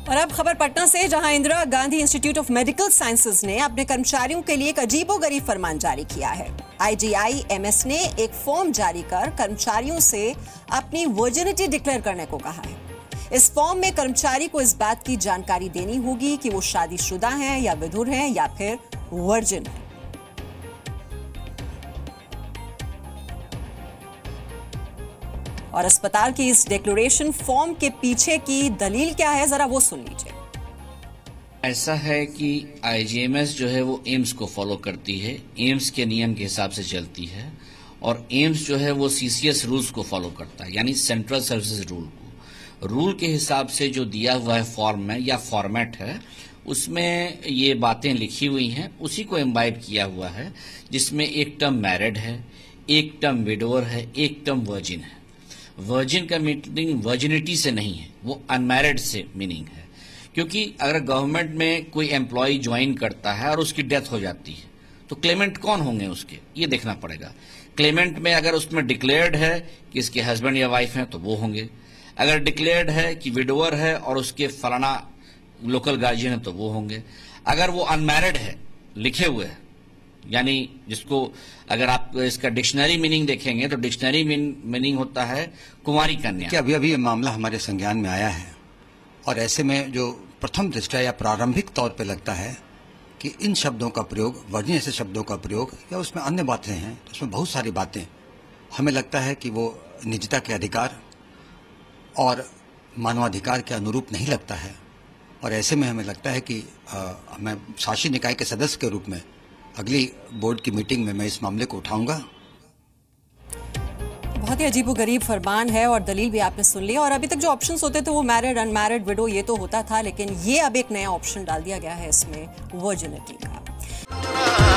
और अब खबर पटना से, जहां Indira Gandhi institute of medical sciences ने अपने कर्मचारियों के लिए एक अजीबोगरीब फरमान जारी किया है। IGIMS ने एक फॉर्म जारी कर कर्मचारियों से अपनी वर्जिनिटी डिक्लेयर करने को कहा है। इस फॉर्म में कर्मचारी को इस बात की जानकारी देनी होगी कि वो शादीशुदा हैं या विधुर हैं या फिर वर्जिन हैं। और अस्पताल की इस डिक्लेरेशन फॉर्म के पीछे की दलील क्या है, जरा वो सुन लीजिए। ऐसा है कि IGMS जो है वो एम्स को फॉलो करती है, एम्स के नियम के हिसाब से चलती है, और एम्स जो है वो CCS रूल्स को फॉलो करता है, यानी सेंट्रल सर्विसेज रूल को। रूल के हिसाब से जो दिया हुआ है फॉर्म में या फॉर्मेट है, उसमें ये बातें लिखी हुई हैं, उसी को इम्बाइब किया हुआ है, जिसमें एक टर्म मैरिड है, एक टर्म विडोअर है, एक टर्म वर्जिन है। वर्जिन का मीनिंग वर्जिनिटी से नहीं है, वो अनमैरिड से मीनिंग है। क्योंकि अगर गवर्नमेंट में कोई एम्प्लॉय ज्वाइन करता है और उसकी डेथ हो जाती है, तो क्लेमेंट कौन होंगे उसके, ये देखना पड़ेगा। क्लेमेंट में अगर उसमें डिक्लेयर्ड है कि इसके हस्बैंड या वाइफ हैं तो वो होंगे। अगर डिक्लेयर्ड है कि विडोअर है और उसके फलाना लोकल गार्जियन है तो वो होंगे। अगर वो अनमैरिड है, लिखे हुए है, यानी जिसको अगर आप इसका डिक्शनरी मीनिंग देखेंगे तो डिक्शनरी मीनिंग होता है कुंवारी कन्या। कि अभी अभी ये मामला हमारे संज्ञान में आया है, और ऐसे में जो प्रथम दृष्टया या प्रारंभिक तौर पे लगता है कि इन शब्दों का प्रयोग, वर्जिन ऐसे शब्दों का प्रयोग, या उसमें अन्य बातें हैं, तो उसमें बहुत सारी बातें, हमें लगता है कि वो निजता के अधिकार और मानवाधिकार के अनुरूप नहीं लगता है। और ऐसे में हमें लगता है कि मैं शासी निकाय के सदस्य के रूप में अगली बोर्ड की मीटिंग में मैं इस मामले को उठाऊंगा। बहुत ही अजीबोगरीब फरमान है, और दलील भी आपने सुन ली। और अभी तक जो ऑप्शंस होते थे वो मैरिड, अनमैरिड, विडो, ये तो होता था, लेकिन ये अब एक नया ऑप्शन डाल दिया गया है इसमें, वर्जिनिटी का।